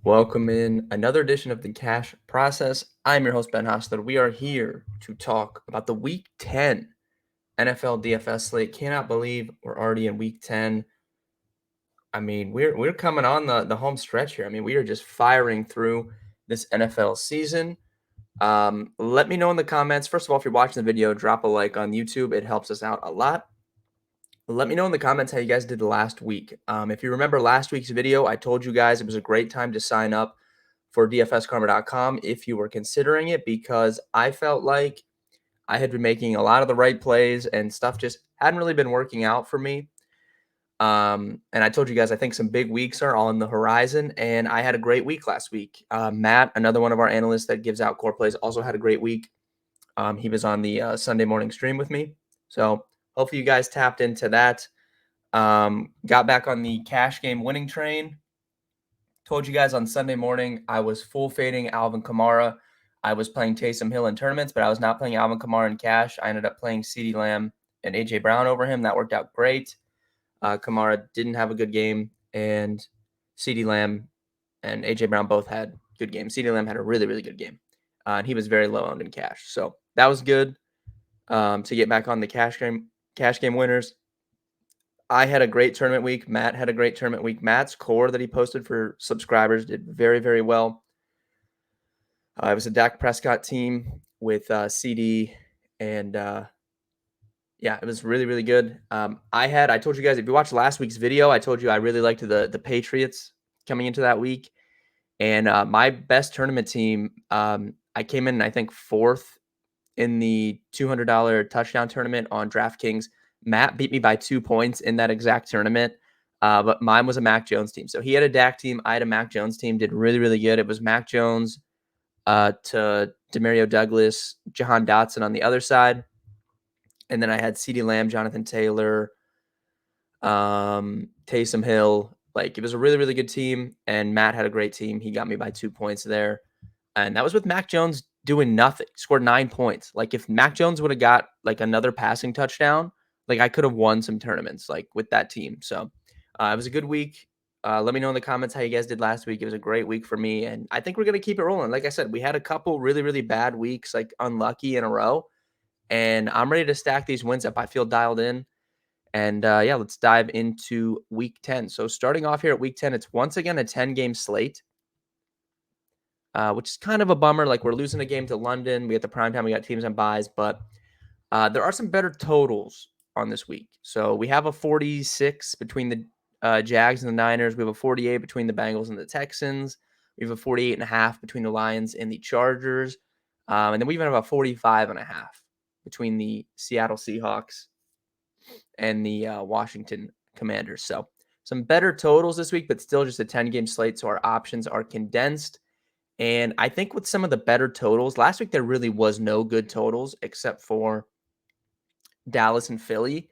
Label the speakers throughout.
Speaker 1: Welcome in another edition of the Cash Process. I'm your host, Ben Hostler. We are here to talk about the Week 10 NFL DFS slate. Cannot believe we're already in Week 10. I mean, we're coming on the home stretch here. I mean, we are just firing through this NFL season. Let me know in the comments. First of all, if you're watching the video, drop a like on YouTube. It helps us out a lot. Let me know in the comments how you guys did last week. If you remember last week's video, I told you guys it was a great time to sign up for DFSKarma.com if you were considering it, because I felt like I had been making a lot of the right plays and stuff just hadn't really been working out for me. And I told you guys I think some big weeks are on the horizon, and I had a great week last week. Matt, another one of our analysts that gives out core plays, also had a great week. He was on the Sunday morning stream with me. So hopefully you guys tapped into that. Got back on the cash game winning train. Told you guys on Sunday morning I was full fading Alvin Kamara. I was playing Taysom Hill in tournaments, but I was not playing Alvin Kamara in cash. I ended up playing CeeDee Lamb and A.J. Brown over him. That worked out great. Kamara didn't have a good game, and CeeDee Lamb and A.J. Brown both had good games. CeeDee Lamb had a really, really good game, and he was very low owned in cash. So that was good to get back on the cash game winners. I had a great tournament week. Matt had a great tournament week. Matt's core that he posted for subscribers did very, very well. It was a Dak Prescott team with CD, and yeah, it was really, really good. I told you guys, if you watched last week's video, I told you I really liked the Patriots coming into that week. And my best tournament team, I came in, I think, fourth in the $200 touchdown tournament on DraftKings. Matt beat me by 2 points in that exact tournament, but mine was a Mac Jones team. So he had a Dak team. I had a Mac Jones team, did really, really good. It was Mac Jones to Demario Douglas, Jahan Dotson on the other side. And then I had CeeDee Lamb, Jonathan Taylor, Taysom Hill. Like, it was a really, really good team. And Matt had a great team. He got me by 2 points there. And that was with Mac Jones doing nothing. Scored 9 points. Like, if Mac Jones would have got like another passing touchdown, like I could have won some tournaments like with that team. So it was a good week. Let me know in the comments how you guys did last week. It was a great week for me, and I think we're gonna keep it rolling. Like I said, we had a couple really, really bad weeks, like unlucky in a row, and I'm ready to stack these wins up. I feel dialed in, and yeah, let's dive into week 10. So starting off here at week 10, it's once again a 10-game slate. Which is kind of a bummer. Like, we're losing a game to London. We got the prime time. We got teams on buys, but there are some better totals on this week. So we have a 46 between the Jags and the Niners. We have a 48 between the Bengals and the Texans. We have a 48.5 between the Lions and the Chargers. And then we even have a 45.5 between the Seattle Seahawks and the Washington Commanders. So some better totals this week, but still just a 10-game slate. So our options are condensed. And I think with some of the better totals, last week there really was no good totals except for Dallas and Philly.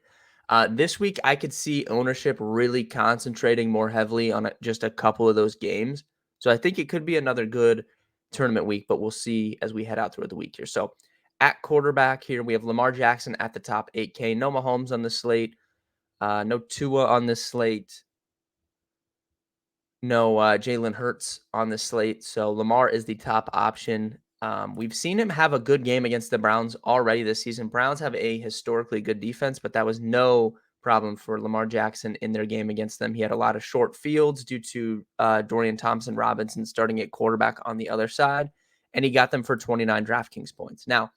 Speaker 1: This week I could see ownership really concentrating more heavily on just a couple of those games. So I think it could be another good tournament week, but we'll see as we head out throughout the week here. So at quarterback here, we have Lamar Jackson at the top, 8K. No Mahomes on the slate. No Tua on the slate. No Jalen Hurts on the slate. So Lamar is the top option. We've seen him have a good game against the Browns already this season. Browns have a historically good defense, but that was no problem for Lamar Jackson in their game against them. He had a lot of short fields due to Dorian Thompson-Robinson starting at quarterback on the other side, and he got them for 29 DraftKings points. Now,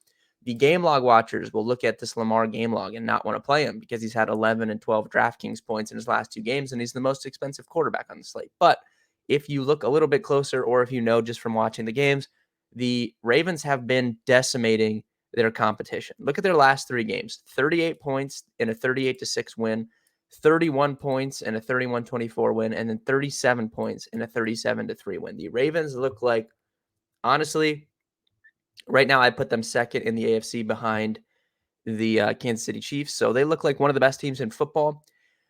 Speaker 1: the game log watchers will look at this Lamar game log and not want to play him because he's had 11 and 12 DraftKings points in his last 2 games, and he's the most expensive quarterback on the slate. But if you look a little bit closer, or if you know just from watching the games, the Ravens have been decimating their competition. Look at their last 3 games: 38 points in a 38-6 win, 31 points in a 31-24 win, and then 37 points in a 37-3 win. The Ravens look like, honestly, right now I put them second in the AFC behind the Kansas City Chiefs. So they look like one of the best teams in football.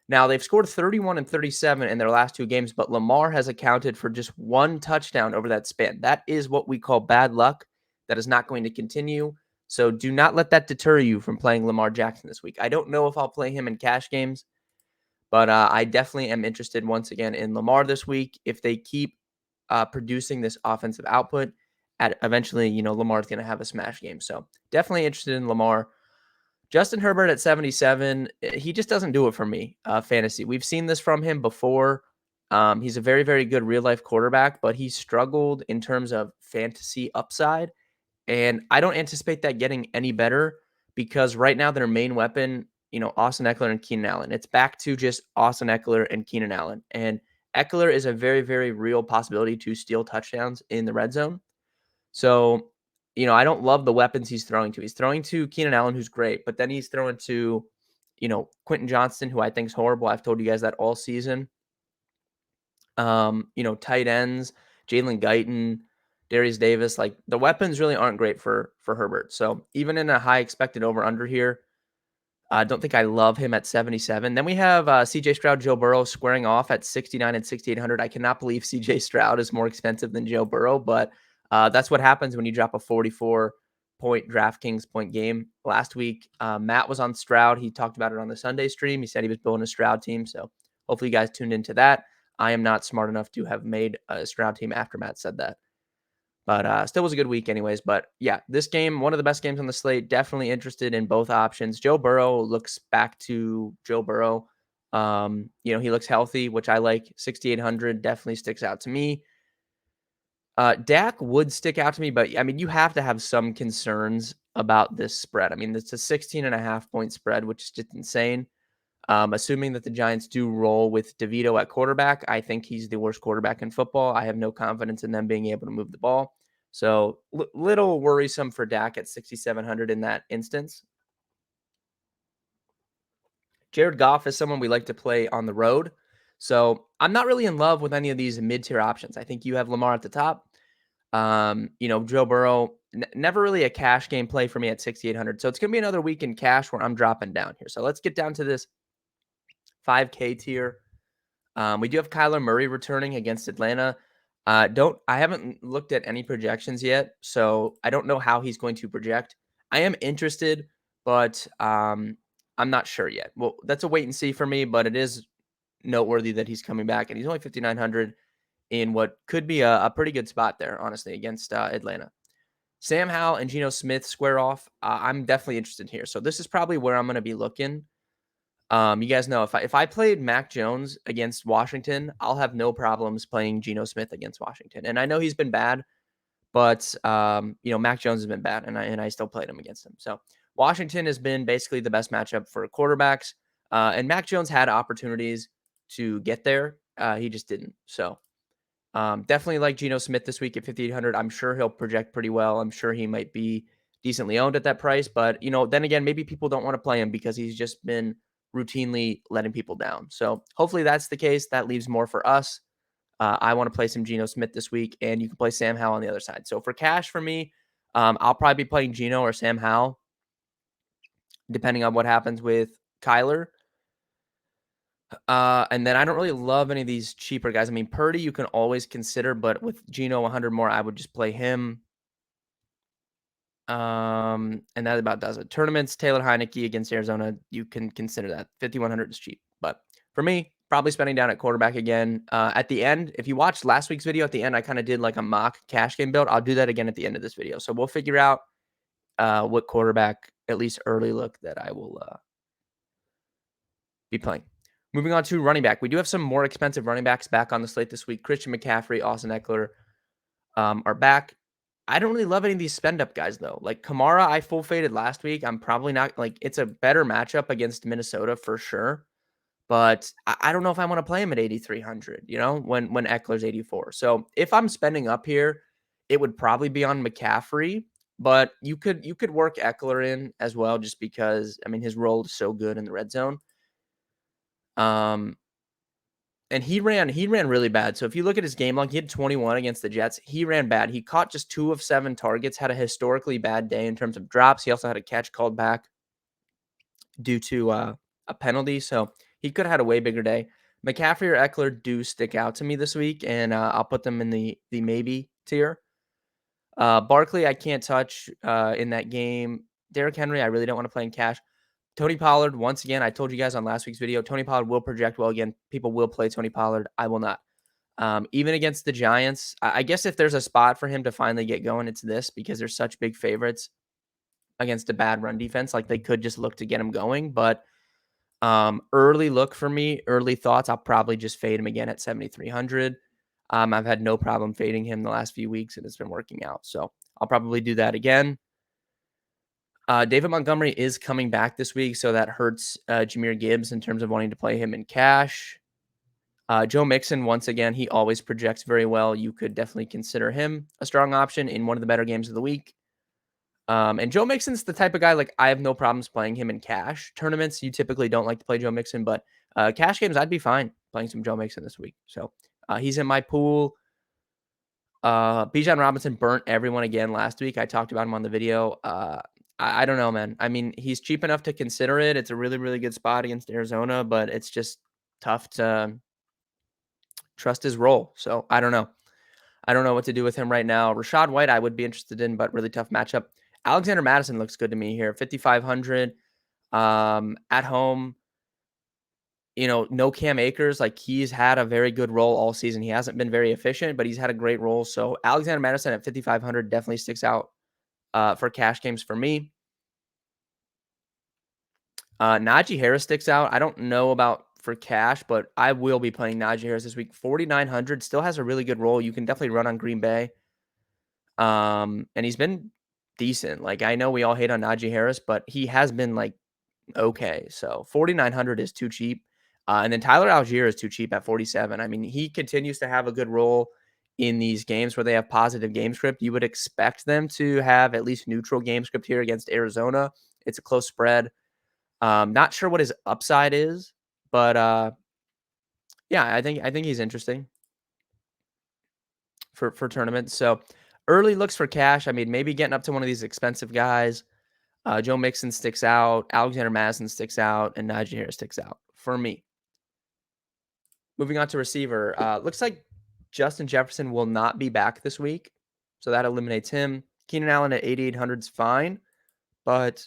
Speaker 1: Now, they've scored 31 and 37 in their last 2 games, but Lamar has accounted for just 1 touchdown over that span. That is what we call bad luck. That is not going to continue. So do not let that deter you from playing Lamar Jackson this week. I don't know if I'll play him in cash games, but I definitely am interested once again in Lamar this week. If they keep producing this offensive output. At eventually, Lamar's going to have a smash game. So definitely interested in Lamar. Justin Herbert at 77, he just doesn't do it for me, fantasy. We've seen this from him before. He's a very, very good real life quarterback, but he struggled in terms of fantasy upside. And I don't anticipate that getting any better because right now their main weapon, Austin Eckler and Keenan Allen. It's back to just Austin Eckler and Keenan Allen. And Eckler is a very, very real possibility to steal touchdowns in the red zone. So, I don't love the weapons he's throwing to. He's throwing to Keenan Allen, who's great, but then he's throwing to, Quentin Johnston, who I think is horrible. I've told you guys that all season. Tight ends, Jalen Guyton, Darius Davis, like the weapons really aren't great for Herbert. So even in a high expected over under here, I don't think I love him at 77. Then we have CJ Stroud, Joe Burrow squaring off at 69 and 6,800. I cannot believe CJ Stroud is more expensive than Joe Burrow, but that's what happens when you drop a 44-point DraftKings point game. Last week, Matt was on Stroud. He talked about it on the Sunday stream. He said he was building a Stroud team. So hopefully you guys tuned into that. I am not smart enough to have made a Stroud team after Matt said that. But still was a good week anyways. But yeah, this game, one of the best games on the slate. Definitely interested in both options. Joe Burrow looks back to Joe Burrow. He looks healthy, which I like. 6,800 definitely sticks out to me. Dak would stick out to me, but I mean, you have to have some concerns about this spread. I mean, it's a 16.5-point spread, which is just insane. Assuming that the Giants do roll with DeVito at quarterback, I think he's the worst quarterback in football. I have no confidence in them being able to move the ball. So little worrisome for Dak at 6,700 in that instance. Jared Goff is someone we like to play on the road. So I'm not really in love with any of these mid-tier options. I think you have Lamar at the top. Joe Burrow, never really a cash game play for me at 6,800. So it's going to be another week in cash where I'm dropping down here. So let's get down to this 5K tier. We do have Kyler Murray returning against Atlanta. I haven't looked at any projections yet, so I don't know how he's going to project. I am interested, but I'm not sure yet. Well, that's a wait and see for me, but it is noteworthy that he's coming back, and he's only 5,900 in what could be a pretty good spot there, honestly, against Atlanta. Sam Howell and Geno Smith square off. I'm definitely interested here. So this is probably where I'm going to be looking. You guys know if I played Mac Jones against Washington, I'll have no problems playing Geno Smith against Washington. And I know he's been bad, but Mac Jones has been bad, and I still played him against him. So Washington has been basically the best matchup for quarterbacks, and Mac Jones had opportunities to get there. He just didn't. So definitely like Geno Smith this week at 5,800. I'm sure he'll project pretty well. I'm sure he might be decently owned at that price, but then again, maybe people don't want to play him because he's just been routinely letting people down. So hopefully that's the case. That leaves more for us. I want to play some Geno Smith this week, and you can play Sam Howell on the other side. So for cash for me, I'll probably be playing Geno or Sam Howell, depending on what happens with Kyler. And then I don't really love any of these cheaper guys. I mean, Purdy you can always consider, but with Geno 100 more, I would just play him. And that about does it. Tournaments, Taylor Heineke against Arizona, you can consider that. 5,100 is cheap. But for me, probably spending down at quarterback again. At the end, if you watched last week's video, at the end, I kind of did like a mock cash game build. I'll do that again at the end of this video. So we'll figure out what quarterback, at least early look, that I will be playing. Moving on to running back. We do have some more expensive running backs back on the slate this week. Christian McCaffrey, Austin Eckler are back. I don't really love any of these spend-up guys, though. Like Kamara, I full faded last week. I'm probably not, like, it's a better matchup against Minnesota for sure. But I don't know if I want to play him at 8,300, when Eckler's 84. So if I'm spending up here, it would probably be on McCaffrey. But you could work Eckler in as well, just because, I mean, his role is so good in the red zone. And he ran really bad. So if you look at his game log, he had 21 against the Jets. He ran bad. He caught just 2 of 7 targets, had a historically bad day in terms of drops. He also had a catch called back due to a penalty. So he could have had a way bigger day. McCaffrey or Eckler do stick out to me this week, and I'll put them in the maybe tier. Barkley, I can't touch in that game. Derrick Henry, I really don't want to play in cash. Tony Pollard, once again, I told you guys on last week's video, Tony Pollard will project well again. People will play Tony Pollard. I will not. Even against the Giants, I guess if there's a spot for him to finally get going, it's this, because they're such big favorites against a bad run defense. Like, they could just look to get him going. But early look for me, early thoughts, I'll probably just fade him again at 7,300. I've had no problem fading him the last few weeks, and it's been working out. So I'll probably do that again. David Montgomery is coming back this week, so that hurts Jahmyr Gibbs in terms of wanting to play him in cash. Joe Mixon, once again, he always projects very well. You could definitely consider him a strong option in one of the better games of the week. And Joe Mixon's the type of guy, like, I have no problems playing him in cash tournaments. You typically don't like to play Joe Mixon, but cash games, I'd be fine playing some Joe Mixon this week. So he's in my pool. Bijan Robinson burnt everyone again last week. I talked about him on the video. I don't know, man. I mean, he's cheap enough to consider it. It's a really, really good spot against Arizona, but it's just tough to trust his role. So I don't know. I don't know what to do with him right now. Rashad White, I would be interested in, but really tough matchup. Alexander Madison looks good to me here. 5,500 at home. No Cam Akers. Like, he's had a very good role all season. He hasn't been very efficient, but he's had a great role. So Alexander Madison at 5,500 definitely sticks out for cash games for me. Najee Harris sticks out. I don't know about for cash, but I will be playing Najee Harris this week. 4,900 still has a really good role. You can definitely run on Green Bay. And he's been decent. Like, I know we all hate on Najee Harris, but he has been, like, okay. So 4,900 is too cheap. And then Tyler Algier is too cheap at 47. I mean, he continues to have a good role in these games where they have positive game script. You would expect them to have at least neutral game script here against Arizona. It's a close spread. Not sure what his upside is, but yeah, I think he's interesting for tournaments. So early looks for cash. I mean, maybe getting up to one of these expensive guys. Joe Mixon sticks out, Alexander Madison sticks out, and Najee Harris sticks out for me. Moving on to receiver. Looks like Justin Jefferson will not be back this week, so that eliminates him. Keenan Allen at 8,800 is fine, but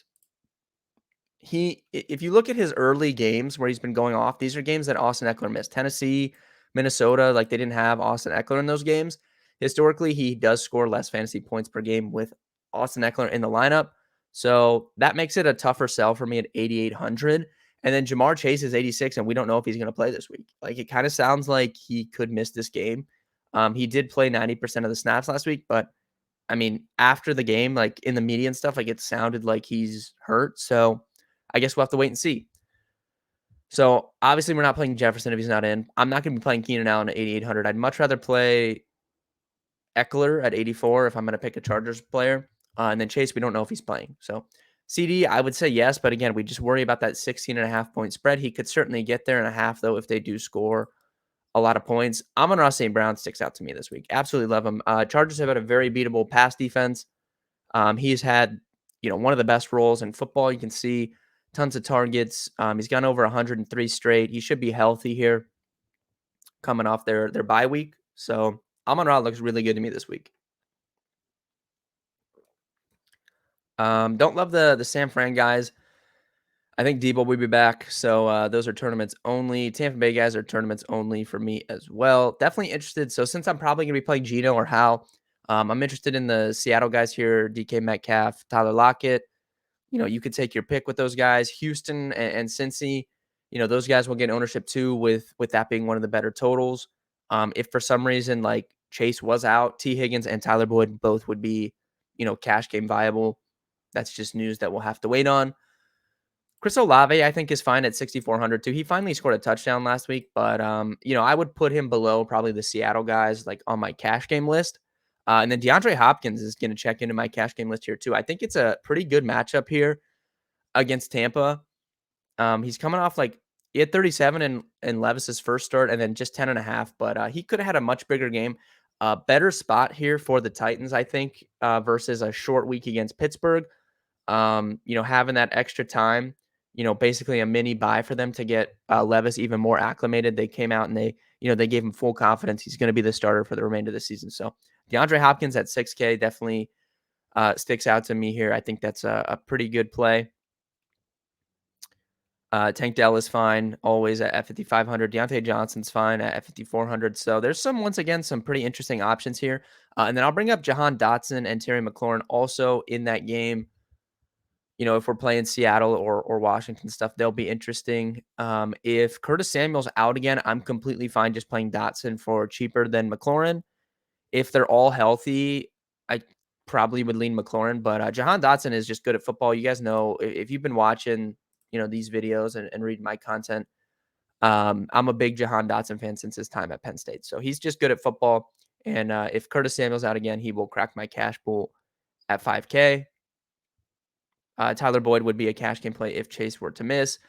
Speaker 1: if you look at his early games where he's been going off, these are games that Austin Eckler missed. Tennessee, Minnesota, like, they didn't have Austin Eckler in those games. Historically, he does score less fantasy points per game with Austin Eckler in the lineup. So that makes it a tougher sell for me at 8,800. And then Jamar Chase is 86, and we don't know if he's going to play this week. Like, it kind of sounds like he could miss this game. He did play 90% of the snaps last week, but I mean, after the game, like, in the media and stuff, like, it sounded like he's hurt. So I guess we'll have to wait and see. So obviously we're not playing Jefferson if he's not in. I'm not going to be playing Keenan Allen at 8,800. I'd much rather play Eckler at 84 if I'm going to pick a Chargers player. And then Chase, we don't know if he's playing. So CD, I would say yes. But again, we just worry about that 16.5 point spread. He could certainly get there in a half, though, if they do score a lot of points. Amon-Ra St. Brown sticks out to me this week. Absolutely love him. Chargers have had a very beatable pass defense. He's had, one of the best roles in football. You can see tons of targets. He's gone over 103 straight. He should be healthy here coming off their bye week. So Amon-Ra looks really good to me this week. Don't love the San Fran guys. I think Debo will be back. So those are tournaments only. Tampa Bay guys are tournaments only for me as well. Definitely interested. So since I'm probably going to be playing Gino or Hal, I'm interested in the Seattle guys here, DK Metcalf, Tyler Lockett. You could take your pick with those guys. Houston and Cincy, those guys will get ownership too, with that being one of the better totals. If for some reason, like, Chase was out, T. Higgins and Tyler Boyd both would be, cash game viable. That's just news that we'll have to wait on. Chris Olave, I think, is fine at 6,400 too. He finally scored a touchdown last week, but I would put him below probably the Seattle guys, like, on my cash game list. And then DeAndre Hopkins is going to check into my cash game list here too. I think it's a pretty good matchup here against Tampa. He's coming off, like, he had 37 in Levis's first start and then just 10.5, but he could have had a much bigger game. Better spot here for the Titans, I think, versus a short week against Pittsburgh. Having that extra time, basically a mini buy for them to get Levis even more acclimated. They came out and they gave him full confidence. He's going to be the starter for the remainder of the season. So DeAndre Hopkins at 6K definitely sticks out to me here. I think that's a pretty good play. Tank Dell is fine, always at 5,500. Deontay Johnson's fine at 5,400. So there's once again, some pretty interesting options here. And then I'll bring up Jahan Dotson and Terry McLaurin also in that game. If we're playing Seattle or Washington stuff, they'll be interesting. If Curtis Samuel's out again, I'm completely fine just playing Dotson for cheaper than McLaurin. If they're all healthy, I probably would lean McLaurin, but Jahan Dotson is just good at football. You guys know, if you've been watching, these videos and reading my content, I'm a big Jahan Dotson fan since his time at Penn State. So he's just good at football. And if Curtis Samuel's out again, he will crack my cash pool at 5K. Tyler Boyd would be a cash game play if Chase were to miss.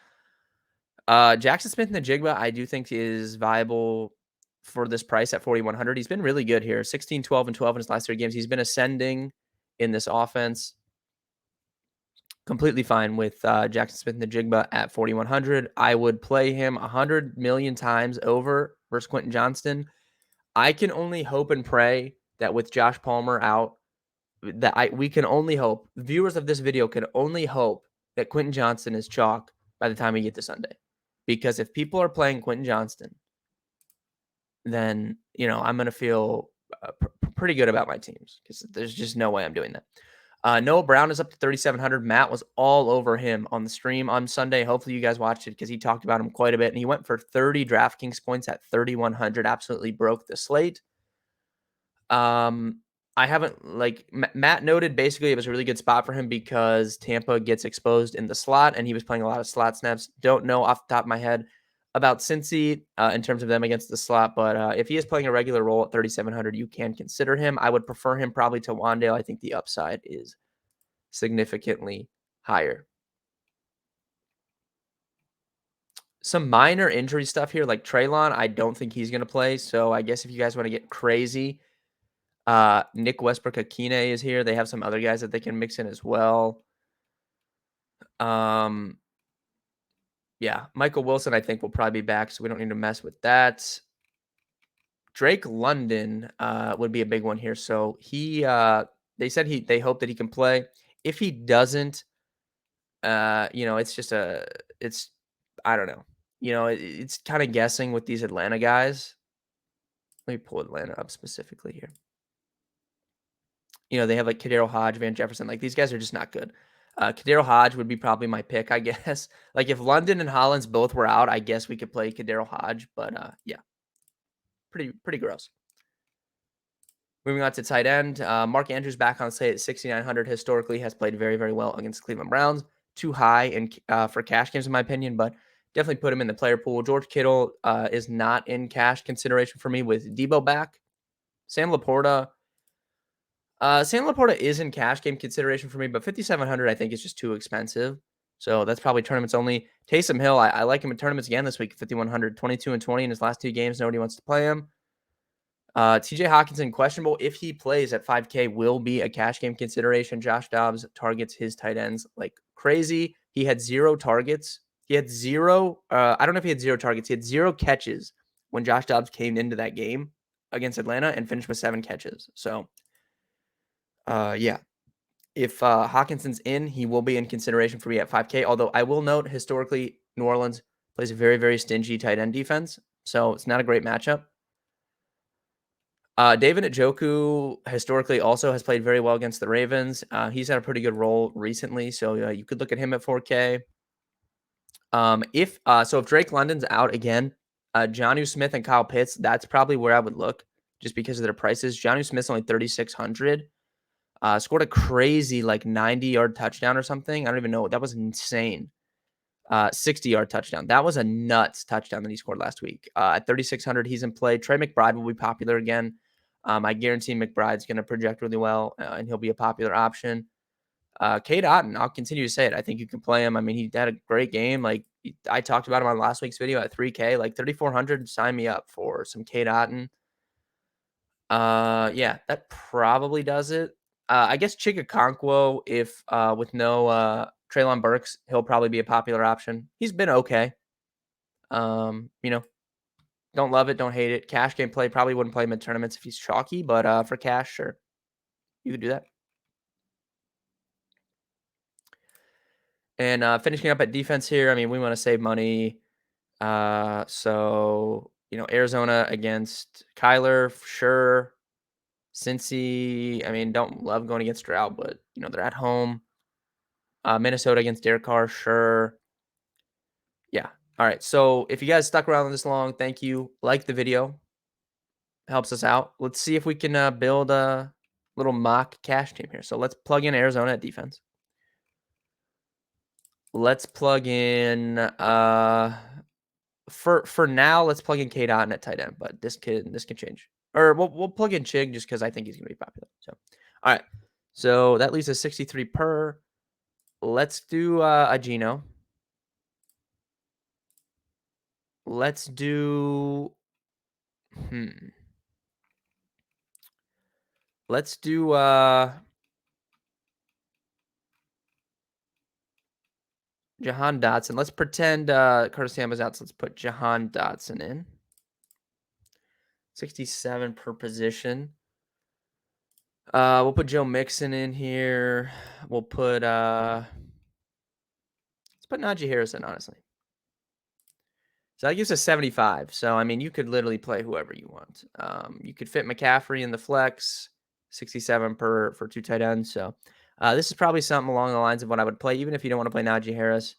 Speaker 1: Jackson Smith and the Jigba, I do think is viable for this price at 4,100. He's been really good here. 16, 12, and 12 in his last 3 games. He's been ascending in this offense. Completely fine with Jackson Smith and the Jigba at 4,100. I would play him 100 million times over versus Quentin Johnston. I can only hope and pray that with Josh Palmer out, we can only hope, viewers of this video can only hope that Quentin Johnston is chalk by the time we get to Sunday. Because if people are playing Quentin Johnston, then, I'm going to feel pretty good about my teams because there's just no way I'm doing that. Noah Brown is up to 3,700. Matt was all over him on the stream on Sunday. Hopefully you guys watched it because he talked about him quite a bit. And he went for 30 DraftKings points at 3,100. Absolutely broke the slate. I haven't, Matt noted, basically it was a really good spot for him because Tampa gets exposed in the slot and he was playing a lot of slot snaps. Don't know off the top of my head about Cincy in terms of them against the slot, but if he is playing a regular role at 3,700, you can consider him. I would prefer him probably to Wandale. I think the upside is significantly higher. Some minor injury stuff here, like Treylon, I don't think he's going to play. So I guess if you guys want to get crazy, Nick Westbrook-Akine is here. They have some other guys that they can mix in as well. Yeah, Michael Wilson, I think, will probably be back, so we don't need to mess with that. Drake London would be a big one here. So they said they hope that he can play. If he doesn't, it's I don't know. It's kind of guessing with these Atlanta guys. Let me pull Atlanta up specifically here. They have like Kadero Hodge, Van Jefferson. Like these guys are just not good. Kadero Hodge would be probably my pick, I guess. Like if London and Hollins both were out, I guess we could play Kadero Hodge. But yeah, pretty gross. Moving on to tight end, Mark Andrews back on slate at 6,900. Historically, has played very, very well against Cleveland Browns. Too high for cash games, in my opinion, but definitely put him in the player pool. George Kittle is not in cash consideration for me with Debo back. Sam Laporta is in cash game consideration for me, but 5,700 I think is just too expensive. So that's probably tournaments only. Taysom Hill, I like him in tournaments again this week, 5,100, 22 and 20 in his last 2 games. Nobody wants to play him. TJ Hawkinson, questionable. If he plays at 5K, will be a cash game consideration. Josh Dobbs targets his tight ends like crazy. He had 0 targets. He had 0. I don't know if he had 0 targets. He had 0 catches when Josh Dobbs came into that game against Atlanta and finished with 7 catches. So, yeah. If Hawkinson's in, he will be in consideration for me at 5K. Although I will note, historically, New Orleans plays a very, very stingy tight end defense. So it's not a great matchup. David Njoku historically also has played very well against the Ravens. He's had a pretty good role recently, so you could look at him at 4K. If Drake London's out again, Jonnu Smith and Kyle Pitts, that's probably where I would look just because of their prices. Jonnu Smith's only 3,600. Scored a crazy 90-yard touchdown or something. I don't even know. That was insane. 60-yard touchdown. That was a nuts touchdown that he scored last week. At 3,600, he's in play. Trey McBride will be popular again. I guarantee McBride's going to project really well, and he'll be a popular option. Cade Otton, I'll continue to say it. I think you can play him. I mean, he had a great game. I talked about him on last week's video at 3K. 3,400, sign me up for some Cade Otton. Yeah, that probably does it. I guess Chigakonkwo, if with no Treylon Burks, he'll probably be a popular option. He's been okay. Don't love it, don't hate it. Cash game play, probably wouldn't play him in tournaments if he's chalky, but for cash, sure. You could do that. And finishing up at defense here, I mean, we want to save money. So, Arizona against Kyler, for sure. Cincy, I mean, don't love going against Stroud, but, they're at home. Minnesota against Derek Carr, sure. Yeah. All right. So if you guys stuck around this long, thank you. Like the video. Helps us out. Let's see if we can build a little mock cash team here. So let's plug in Arizona at defense. Let's plug in for now, let's plug in K Dot at tight end, but this can change. Or we'll plug in Chig just because I think he's gonna be popular. So all right. So that leaves us 63 per. Let's do a Geno. Let's do let's do Jahan Dotson. Let's pretend Curtis Samuel's out, so let's put Jahan Dotson in. 67 per position. We'll put Joe Mixon in here. We'll put let's put Najee Harris in, honestly. So that gives us 75. So I mean, you could literally play whoever you want. You could fit McCaffrey in the flex, 67 for 2 tight ends. So this is probably something along the lines of what I would play, even if you don't want to play Najee Harris.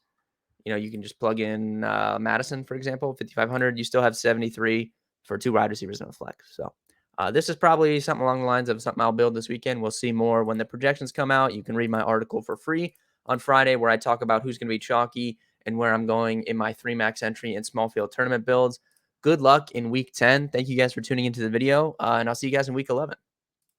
Speaker 1: You can just plug in Madison, for example, 5,500. You still have 73 for 2 wide receivers in a flex. So this is probably something along the lines of something I'll build this weekend. We'll see more when the projections come out. You can read my article for free on Friday where I talk about who's going to be chalky and where I'm going in my 3 max entry and small field tournament builds. Good luck in week 10. Thank you guys for tuning into the video, and I'll see you guys in week 11.